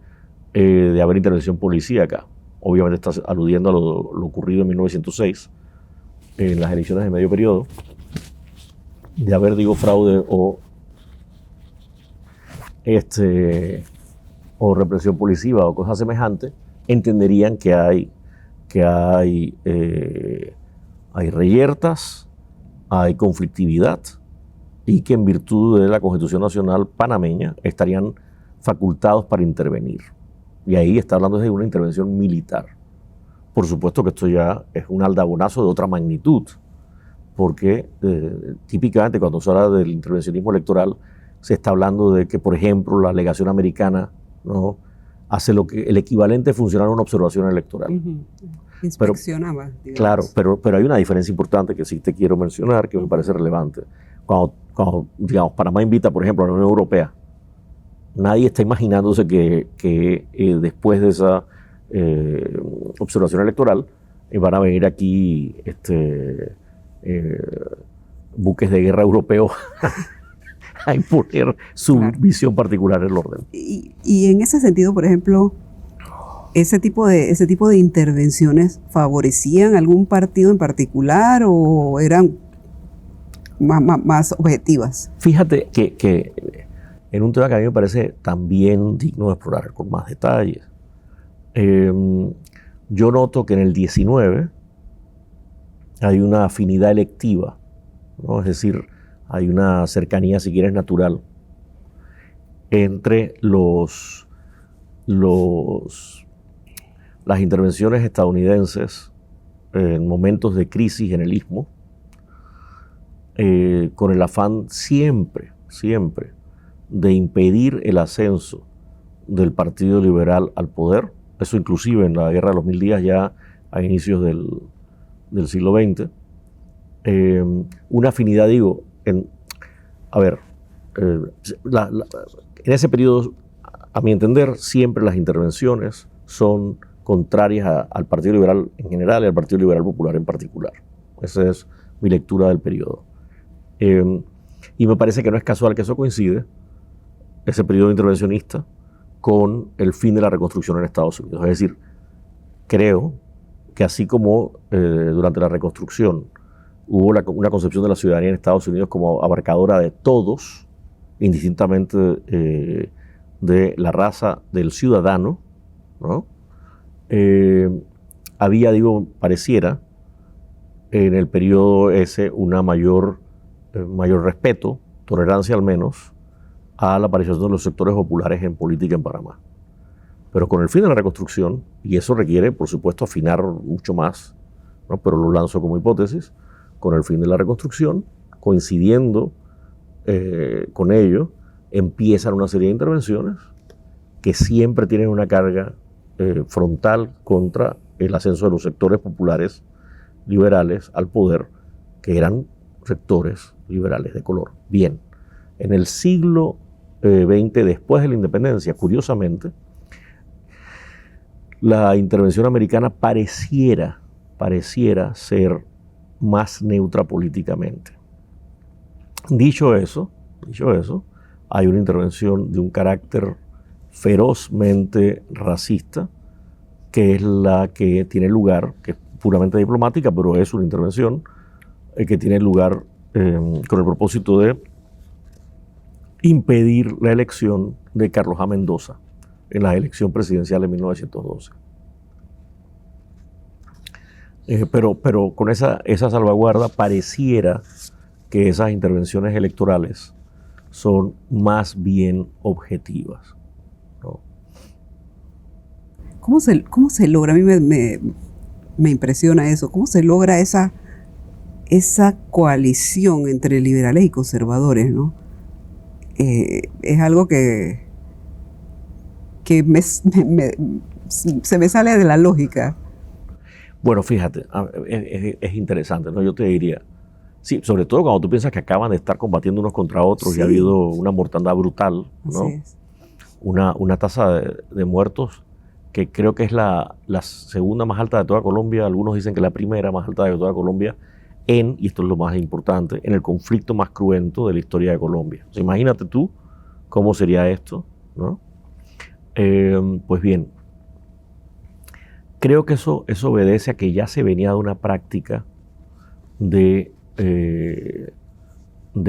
de haber intervención policíaca, obviamente está aludiendo a lo ocurrido en 1906, en las elecciones de medio periodo, de haber, fraude o represión policiva o cosas semejantes, entenderían que hay reyertas, hay conflictividad, y que en virtud de la Constitución Nacional panameña estarían facultados para intervenir. Y ahí está hablando de una intervención militar. Por supuesto que esto ya es un aldabonazo de otra magnitud, porque típicamente cuando se habla del intervencionismo electoral se está hablando de que, por ejemplo, la legación americana, ¿no?, hace el equivalente de funcionar una observación electoral. Uh-huh. Inspeccionaba. Digamos. Claro, pero hay una diferencia importante que sí te quiero mencionar, que me parece relevante. Cuando digamos, Panamá invita, por ejemplo, a la Unión Europea, nadie está imaginándose que después de esa observación electoral van a venir aquí buques de guerra europeos a imponer su visión particular en el orden. Y en ese sentido, por ejemplo, ese tipo de intervenciones favorecían algún partido en particular o eran más objetivas. Fíjate que en un tema que a mí me parece también digno de explorar con más detalles, yo noto que en el 19 hay una afinidad electiva, ¿no? Es decir, hay una cercanía, si quieres, natural entre las intervenciones estadounidenses en momentos de crisis en el Istmo, con el afán siempre de impedir el ascenso del Partido Liberal al poder. Eso inclusive en la Guerra de los 1000 días, ya a inicios del siglo XX. Una afinidad, en ese periodo, a mi entender, siempre las intervenciones son contrarias al Partido Liberal en general y al Partido Liberal Popular en particular. Esa es mi lectura del periodo. Y me parece que no es casual que eso coincide, ese periodo intervencionista, con el fin de la reconstrucción en Estados Unidos. Es decir, creo que así como durante la reconstrucción hubo una concepción de la ciudadanía en Estados Unidos como abarcadora de todos, indistintamente de la raza del ciudadano, ¿no? Había, pareciera, en el periodo ese una mayor respeto, tolerancia al menos, a la aparición de los sectores populares en política en Panamá. Pero con el fin de la reconstrucción, y eso requiere, por supuesto, afinar mucho más, ¿no?, pero lo lanzo como hipótesis, con el fin de la reconstrucción, coincidiendo con ello, empiezan una serie de intervenciones que siempre tienen una carga frontal contra el ascenso de los sectores populares liberales al poder, que eran sectores liberales de color. Bien, en el siglo XX, después de la independencia, curiosamente, la intervención americana pareciera ser más neutra políticamente. Dicho eso, hay una intervención de un carácter ferozmente racista, que es la que tiene lugar, que es puramente diplomática, pero es una intervención que tiene lugar con el propósito de impedir la elección de Carlos A. Mendoza en la elección presidencial de 1912. Pero con esa salvaguarda pareciera que esas intervenciones electorales son más bien objetivas, ¿no? ¿Cómo se logra? A mí me impresiona eso. ¿Cómo se logra esa coalición entre liberales y conservadores, ¿no? Es algo que se me sale de la lógica. Bueno, fíjate, es interesante, ¿no? Yo te diría, sí, sobre todo cuando tú piensas que acaban de estar combatiendo unos contra otros Sí. y ha habido una mortandad brutal, ¿no? Así es. Una tasa de muertos que creo que es la segunda más alta de toda Colombia, algunos dicen que la primera más alta de toda Colombia, y esto es lo más importante, en el conflicto más cruento de la historia de Colombia. O sea, imagínate tú cómo sería esto, ¿no? Pues bien, creo que eso obedece a que ya se venía de una práctica de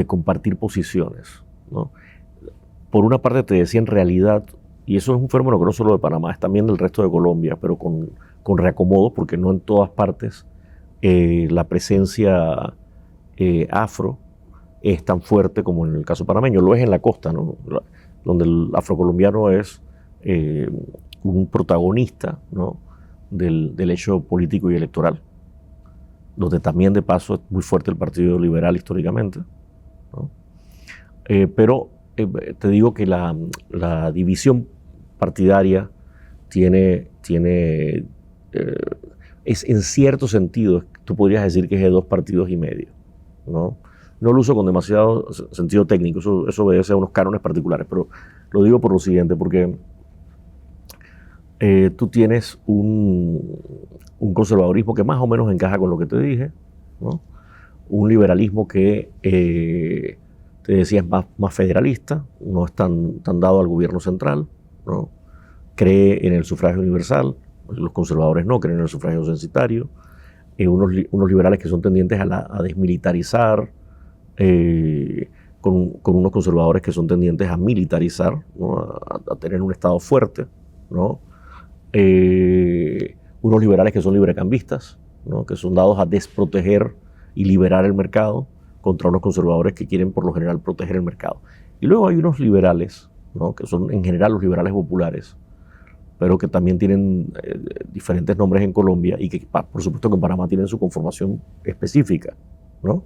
compartir posiciones, ¿no? Por una parte te decía en realidad, y eso es un fenómeno que no solo de Panamá, es también del resto de Colombia, pero con reacomodo, porque no en todas partes la presencia afro es tan fuerte como en el caso panameño. Lo es en la costa, ¿no? Donde el afrocolombiano es un protagonista, ¿no? del hecho político y electoral, donde también de paso es muy fuerte el Partido Liberal históricamente, ¿no? Pero te digo que la división partidaria es en cierto sentido, tú podrías decir que es de 2 partidos y medio, ¿no? No lo uso con demasiado sentido técnico, eso obedece a unos cánones particulares, pero lo digo por lo siguiente, porque tú tienes un conservadurismo que más o menos encaja con lo que te dije, ¿no? Un liberalismo que te decía es más federalista, no es tan dado al gobierno central, ¿no? Cree en el sufragio universal, los conservadores no creen en el sufragio censitario, unos liberales que son tendientes a desmilitarizar, con unos conservadores que son tendientes a militarizar, ¿no? a tener un Estado fuerte, ¿no? Unos liberales que son librecambistas, ¿no? Que son dados a desproteger y liberar el mercado, contra unos conservadores que quieren por lo general proteger el mercado. Y luego hay unos liberales, ¿no? Que son en general los liberales populares, pero que también tienen diferentes nombres en Colombia y que por supuesto que en Panamá tienen su conformación específica, ¿no?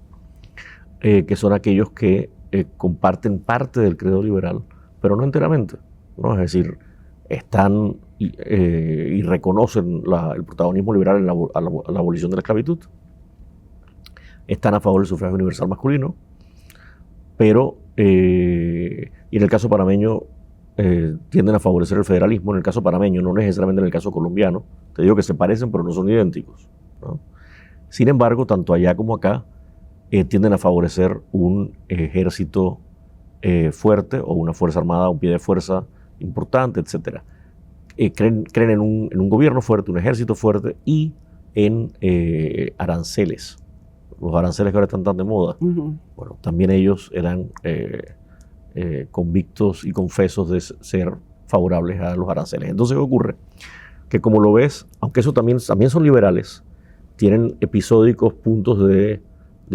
Que son aquellos que comparten parte del credo liberal, pero no enteramente, ¿no? Es decir, están y reconocen el protagonismo liberal en la abolición de la esclavitud, están a favor del sufragio universal masculino, pero y en el caso panameño tienden a favorecer el federalismo. En el caso panameño, no necesariamente en el caso colombiano, te digo que se parecen pero no son idénticos, ¿no? Sin embargo, tanto allá como acá tienden a favorecer un ejército fuerte o una fuerza armada, un pie de fuerza importante, etc. Creen en un gobierno fuerte, un ejército fuerte y en aranceles. Los aranceles que ahora están tan de moda, bueno, también ellos eran convictos y confesos de ser favorables a los aranceles. Entonces, ¿qué ocurre? Que como lo ves, aunque eso también son liberales, tienen episódicos puntos de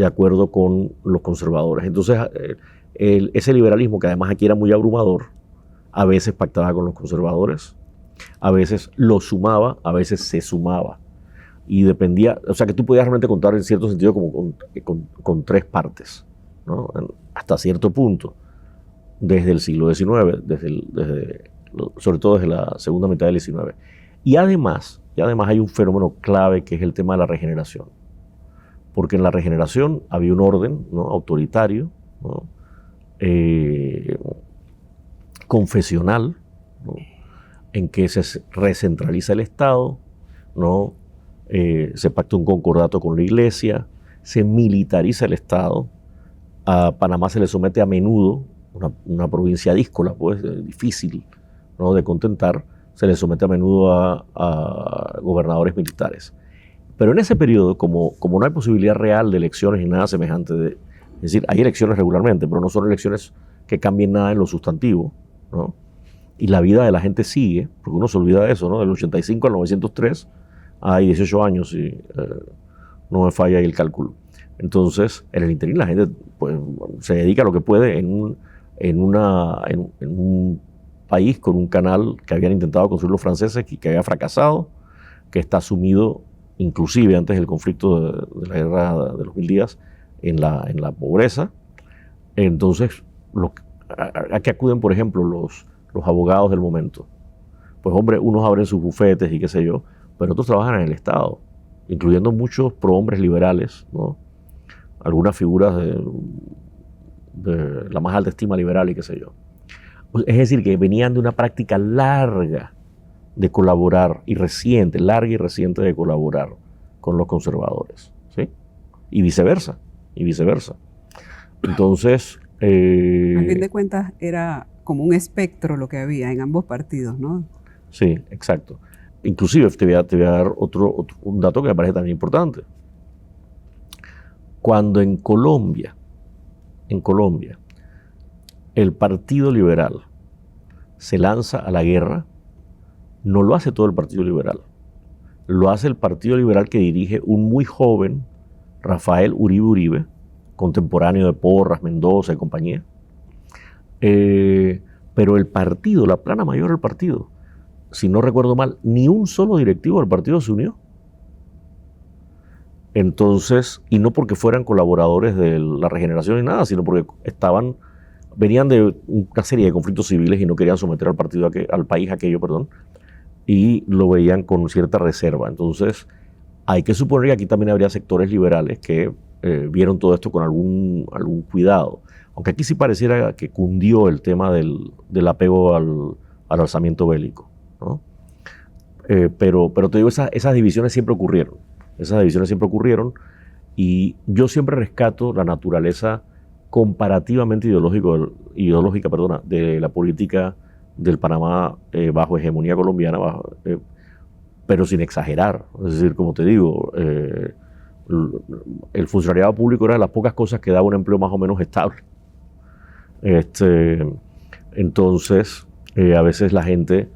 acuerdo con los conservadores. Entonces, ese liberalismo, que además aquí era muy abrumador, a veces pactaba con los conservadores, a veces lo sumaba, a veces se sumaba. Y dependía, o sea que tú podías realmente contar en cierto sentido como con 3 partes, ¿no? Hasta cierto punto, desde el siglo XIX, sobre todo desde la segunda mitad del XIX. Y además hay un fenómeno clave que es el tema de la regeneración. Porque en la regeneración había un orden, ¿no? Autoritario, ¿no? Confesional, ¿no? En que se recentraliza el Estado, ¿no? Se pacta un concordato con la Iglesia, se militariza el Estado. A Panamá se le somete a menudo, una provincia díscola, pues, difícil, ¿no? De contentar, se le somete a menudo a gobernadores militares. Pero en ese periodo, como no hay posibilidad real de elecciones ni nada semejante, es decir, hay elecciones regularmente, pero no son elecciones que cambien nada en lo sustantivo, ¿no? Y la vida de la gente sigue, porque uno se olvida de eso, ¿no? Del 85 al 903 hay 18 años y no me falla ahí el cálculo. Entonces, en el interín la gente pues, se dedica a lo que puede en un país con un canal que habían intentado construir los franceses y que había fracasado, que está sumido, inclusive antes del conflicto de la guerra de los 1000 días, en la pobreza. Entonces, ¿a qué acuden, por ejemplo, los abogados del momento? pues hombre, unos abren sus bufetes y qué sé yo, pero otros trabajan en el Estado, incluyendo muchos prohombres liberales, ¿no? Algunas figuras de la más alta estima liberal y qué sé yo. Es decir, que venían de una práctica larga de colaborar larga y reciente de colaborar con los conservadores, ¿sí? Y viceversa. Entonces... a fin de cuentas, era como un espectro lo que había en ambos partidos, ¿no? Sí, exacto. Inclusive te voy a dar un dato que me parece también importante. Cuando en Colombia, el Partido Liberal se lanza a la guerra, no lo hace todo el Partido Liberal. Lo hace el Partido Liberal que dirige un muy joven Rafael Uribe Uribe, contemporáneo de Porras, Mendoza y compañía. Pero el partido, la plana mayor del partido, si no recuerdo mal, ni un solo directivo del partido se unió. Entonces, y no porque fueran colaboradores de la regeneración ni nada, sino porque venían de una serie de conflictos civiles y no querían someter al país aquello, y lo veían con cierta reserva. Entonces, hay que suponer que aquí también habría sectores liberales que vieron todo esto con algún cuidado. Aunque aquí sí pareciera que cundió el tema del apego al alzamiento bélico, ¿no? Pero te digo, esas divisiones siempre ocurrieron. Y yo siempre rescato la naturaleza comparativamente ideológica de la política del Panamá bajo hegemonía colombiana, pero sin exagerar. Es decir, como te digo, el funcionariado público era de las pocas cosas que daba un empleo más o menos estable. Entonces, a veces la gente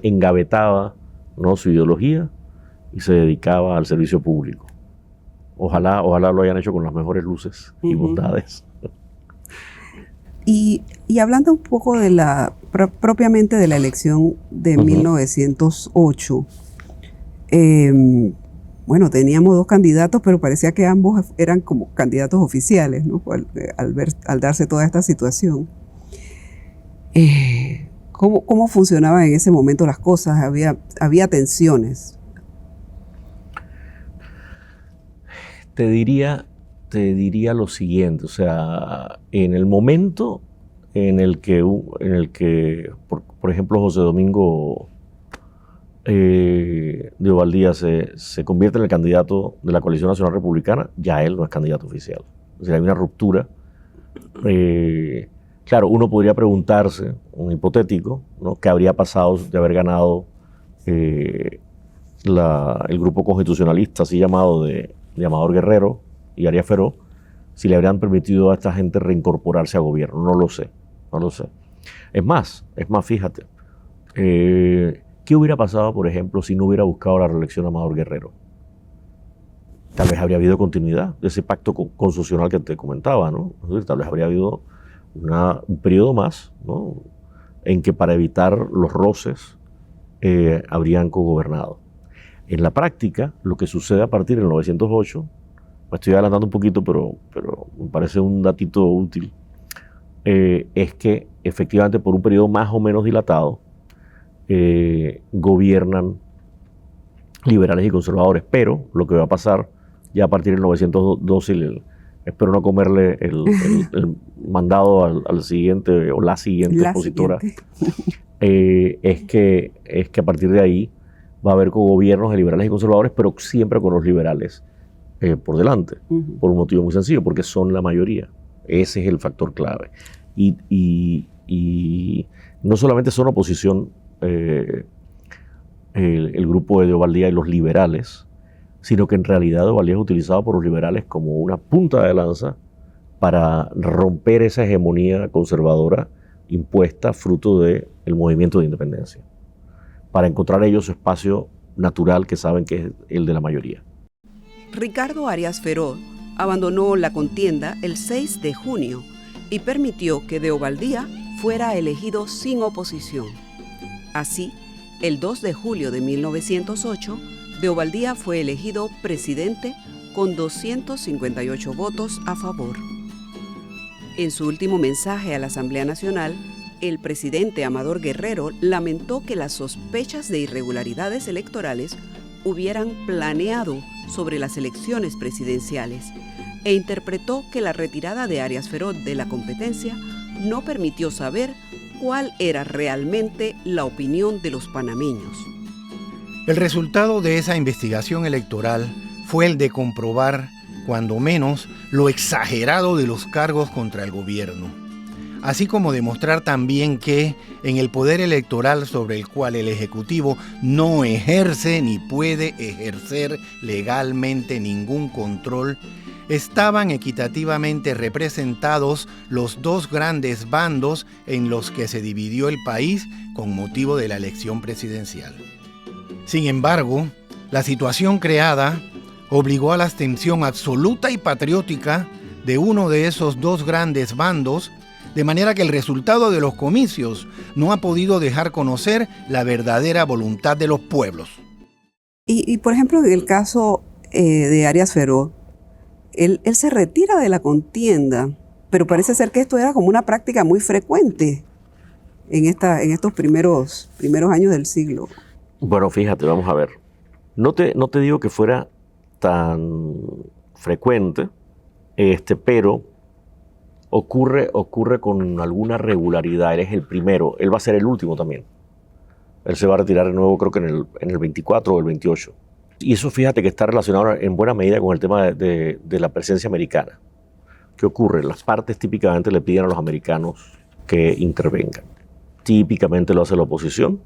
engavetaba, ¿no?, su ideología y se dedicaba al servicio público. Ojalá lo hayan hecho con las mejores luces y bondades. Y hablando un poco propiamente de la elección de 1908, bueno, teníamos dos candidatos, pero parecía que ambos eran como candidatos oficiales, ¿no?, al darse toda esta situación. ¿Cómo funcionaban en ese momento las cosas? ¿Había tensiones? Te diría lo siguiente, o sea, en el momento en el que por ejemplo, José Domingo de Ovaldía se convierte en el candidato de la Coalición Nacional Republicana, ya él no es candidato oficial. O sea, hay una ruptura. Claro, uno podría preguntarse, un hipotético, ¿no?, qué habría pasado de haber ganado el grupo constitucionalista, así llamado, de Amador Guerrero y Arias Feró, si le habrían permitido a esta gente reincorporarse a gobierno. No lo sé. Es más, fíjate, ¿qué hubiera pasado, por ejemplo, si no hubiera buscado la reelección a Amador Guerrero? Tal vez habría habido continuidad de ese pacto constitucional que te comentaba, ¿no? Tal vez habría habido un periodo más, ¿no?, en que, para evitar los roces, habrían cogobernado. En la práctica, lo que sucede a partir del 908, me estoy adelantando un poquito, pero me parece un datito útil, es que efectivamente por un periodo más o menos dilatado gobiernan liberales y conservadores, pero lo que va a pasar ya a partir del 912, espero no comerle el mandado al siguiente o la siguiente expositora, es que a partir de ahí va a haber cogobiernos de liberales y conservadores, pero siempre con los liberales por delante, por un motivo muy sencillo, porque son la mayoría. Ese es el factor clave. Y no solamente son oposición el grupo de Ovaldía y los liberales, sino que en realidad Ovaldía es utilizado por los liberales como una punta de lanza para romper esa hegemonía conservadora impuesta fruto del movimiento de independencia, para encontrar ellos su espacio natural que saben que es el de la mayoría. Ricardo Arias Feró abandonó la contienda el 6 de junio y permitió que de Ovaldía fuera elegido sin oposición. Así, el 2 de julio de 1908, de Ovaldía fue elegido presidente con 258 votos a favor. En su último mensaje a la Asamblea Nacional, el presidente Amador Guerrero lamentó que las sospechas de irregularidades electorales hubieran planeado sobre las elecciones presidenciales e interpretó que la retirada de Arias Feró de la competencia no permitió saber cuál era realmente la opinión de los panameños. El resultado de esa investigación electoral fue el de comprobar, cuando menos, lo exagerado de los cargos contra el gobierno, así como demostrar también que en el poder electoral sobre el cual el Ejecutivo no ejerce ni puede ejercer legalmente ningún control, estaban equitativamente representados los dos grandes bandos en los que se dividió el país con motivo de la elección presidencial. Sin embargo, la situación creada obligó a la abstención absoluta y patriótica de uno de esos dos grandes bandos, de manera que el resultado de los comicios no ha podido dejar conocer la verdadera voluntad de los pueblos. Y por ejemplo, en el caso de Arias Feró, él se retira de la contienda, pero parece ser que esto era como una práctica muy frecuente en estos primeros años del siglo. Bueno, fíjate, vamos a ver. No te digo que fuera tan frecuente, pero ocurre con alguna regularidad. Él es el primero, él va a ser el último también. Él se va a retirar de nuevo, creo que en el 24 o el 28. Y eso, fíjate que está relacionado en buena medida con el tema de la presencia americana. ¿Qué ocurre? Las partes típicamente le piden a los americanos que intervengan. Típicamente lo hace la oposición,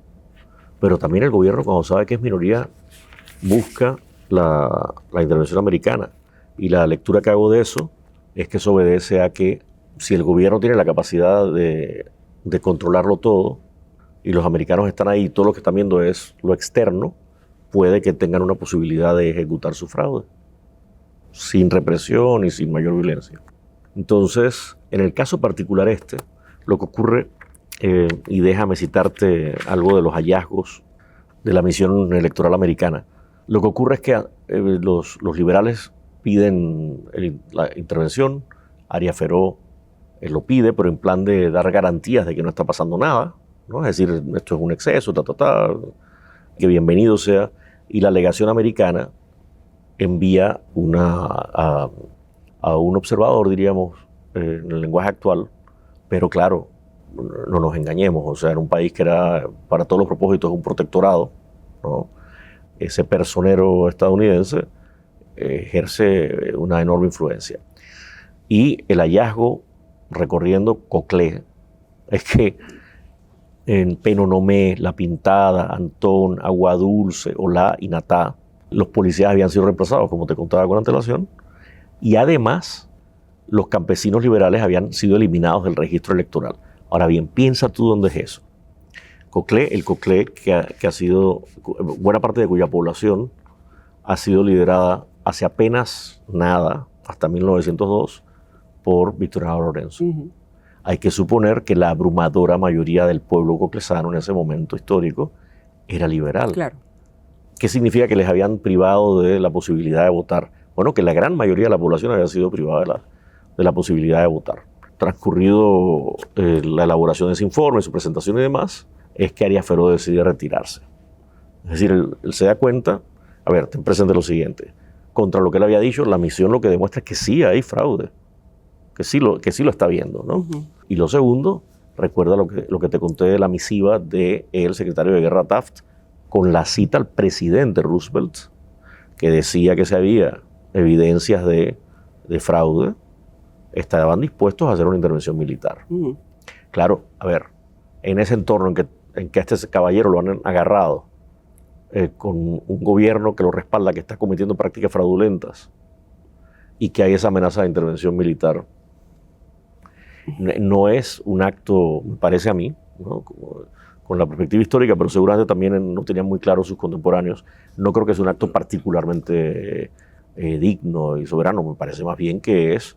pero también el gobierno, cuando sabe que es minoría, busca la intervención americana. Y la lectura que hago de eso es que eso obedece a que si el gobierno tiene la capacidad de controlarlo todo y los americanos están ahí, todo lo que están viendo es lo externo, puede que tengan una posibilidad de ejecutar su fraude sin represión y sin mayor violencia. Entonces, en el caso particular lo que ocurre, y déjame citarte algo de los hallazgos de la misión electoral americana, lo que ocurre es que los liberales piden la intervención, Arias Feró lo pide, pero en plan de dar garantías de que no está pasando nada, ¿no? Es decir, esto es un exceso, que bienvenido sea. Y la legación americana envía a un observador, diríamos, en el lenguaje actual, pero claro, no nos engañemos, o sea, en un país que era para todos los propósitos un protectorado, ¿no? Ese personero estadounidense ejerce una enorme influencia. Y el hallazgo recorriendo Coclé es que en Penonomé, La Pintada, Antón, Agua Dulce, Olá y Natá, los policías habían sido reemplazados, como te contaba con antelación, y además los campesinos liberales habían sido eliminados del registro electoral. Ahora bien, piensa tú dónde es eso. El Coclé que ha sido, buena parte de cuya población ha sido liderada hace apenas nada, hasta 1902, por Victoriano Lorenzo. Uh-huh. Hay que suponer que la abrumadora mayoría del pueblo coclesano en ese momento histórico era liberal. Claro. ¿Qué significa que les habían privado de la posibilidad de votar? Bueno, que la gran mayoría de la población había sido privada de la posibilidad de votar. Transcurrido la elaboración de ese informe, su presentación y demás, es que Arias Feró decide retirarse. Es decir, él se da cuenta, a ver, ten presente lo siguiente, contra lo que él había dicho, la misión lo que demuestra es que sí hay fraude, que sí lo está viendo, ¿no? Uh-huh. Y lo segundo, recuerda lo que te conté de la misiva del secretario de Guerra Taft con la cita al presidente Roosevelt, que decía que si había evidencias de fraude, estaban dispuestos a hacer una intervención militar. Uh-huh. Claro, a ver, en ese entorno en que a este caballero lo han agarrado, con un gobierno que lo respalda, que está cometiendo prácticas fraudulentas, y que hay esa amenaza de intervención militar, no es un acto, me parece a mí, ¿no? Con la perspectiva histórica, pero seguramente también no tenían muy claro sus contemporáneos, no creo que sea un acto particularmente digno y soberano, me parece más bien que es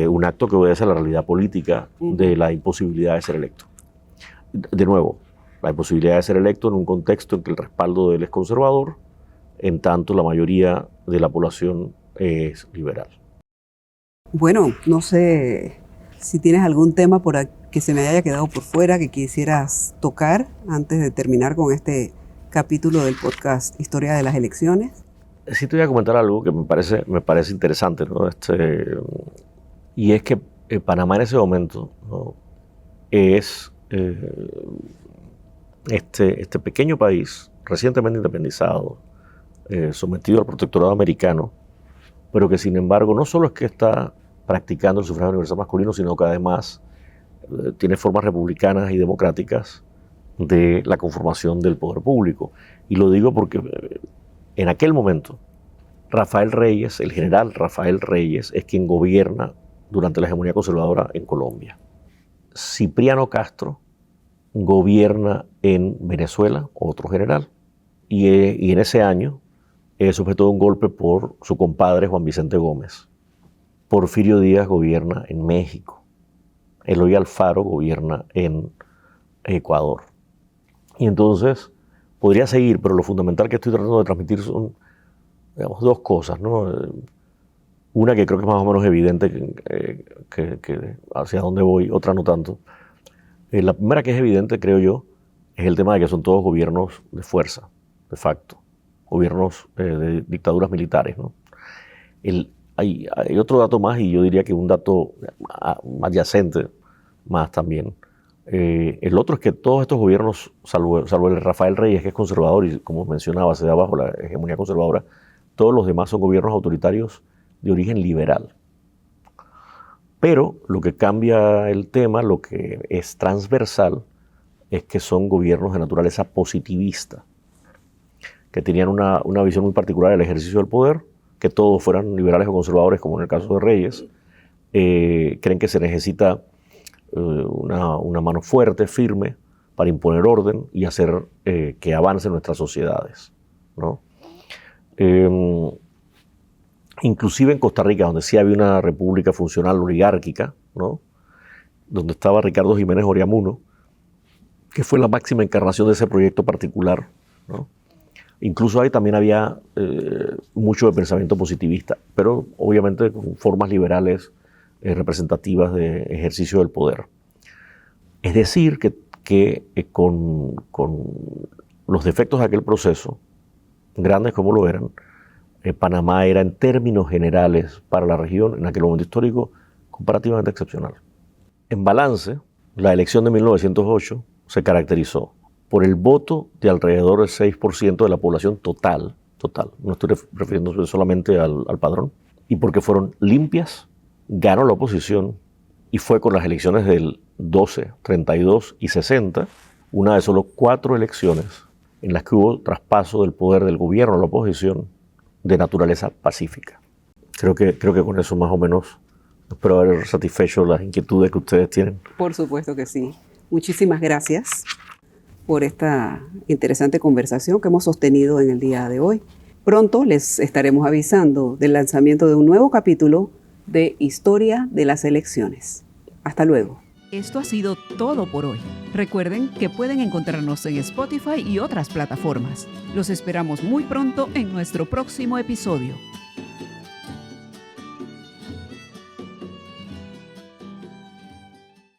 un acto que obedece a la realidad política de la imposibilidad de ser electo. De nuevo, la imposibilidad de ser electo en un contexto en que el respaldo de él es conservador, en tanto la mayoría de la población es liberal. Bueno, no sé Si tienes algún tema que se me haya quedado por fuera que quisieras tocar antes de terminar con este capítulo del podcast Historia de las Elecciones. Sí te voy a comentar algo que me parece interesante, ¿no? Y es que Panamá en ese momento, ¿no? Es este pequeño país recientemente independizado, sometido al protectorado americano, pero que sin embargo no solo es que está practicando el sufragio universal masculino, sino que además tiene formas republicanas y democráticas de la conformación del poder público. Y lo digo porque en aquel momento Rafael Reyes, el general Rafael Reyes, es quien gobierna durante la hegemonía conservadora en Colombia. Cipriano Castro gobierna en Venezuela, otro general, y en ese año es sujeto de un golpe por su compadre Juan Vicente Gómez. Porfirio Díaz gobierna en México. Eloy Alfaro gobierna en Ecuador. Y entonces podría seguir, pero lo fundamental que estoy tratando de transmitir son, digamos, dos cosas, ¿no? Una que creo que es más o menos evidente que hacia dónde voy, otra no tanto. La primera que es evidente, creo yo, es el tema de que son todos gobiernos de fuerza, de facto, gobiernos de dictaduras militares, ¿no? Hay otro dato más, y yo diría que un dato adyacente más también. El otro es que todos estos gobiernos, salvo el Rafael Reyes, que es conservador y como mencionaba, se da bajo la hegemonía conservadora, todos los demás son gobiernos autoritarios de origen liberal. Pero lo que cambia el tema, lo que es transversal, es que son gobiernos de naturaleza positivista, que tenían una visión muy particular del ejercicio del poder, que todos fueran liberales o conservadores, como en el caso de Reyes. Creen que se necesita una mano fuerte, firme, para imponer orden y hacer que avancen nuestras sociedades, ¿no? Inclusive en Costa Rica, donde sí había una república funcional oligárquica, ¿no? Donde estaba Ricardo Jiménez Oriamuno, que fue la máxima encarnación de ese proyecto particular, ¿no? Incluso ahí también había mucho de pensamiento positivista, pero obviamente con formas liberales representativas de ejercicio del poder. Es decir, que con los defectos de aquel proceso, grandes como lo eran, Panamá era en términos generales para la región, en aquel momento histórico, comparativamente excepcional. En balance, la elección de 1908 se caracterizó por el voto de alrededor del 6% de la población total, no estoy refiriéndose solamente al padrón, y porque fueron limpias, ganó la oposición, y fue con las elecciones del 12, 32 y 60, una de solo 4 elecciones en las que hubo traspaso del poder del gobierno a la oposición de naturaleza pacífica. Creo que con eso más o menos espero haber satisfecho las inquietudes que ustedes tienen. Por supuesto que sí. Muchísimas gracias por esta interesante conversación que hemos sostenido en el día de hoy. Pronto les estaremos avisando del lanzamiento de un nuevo capítulo de Historia de las Elecciones. Hasta luego. Esto ha sido todo por hoy. Recuerden que pueden encontrarnos en Spotify y otras plataformas. Los esperamos muy pronto en nuestro próximo episodio.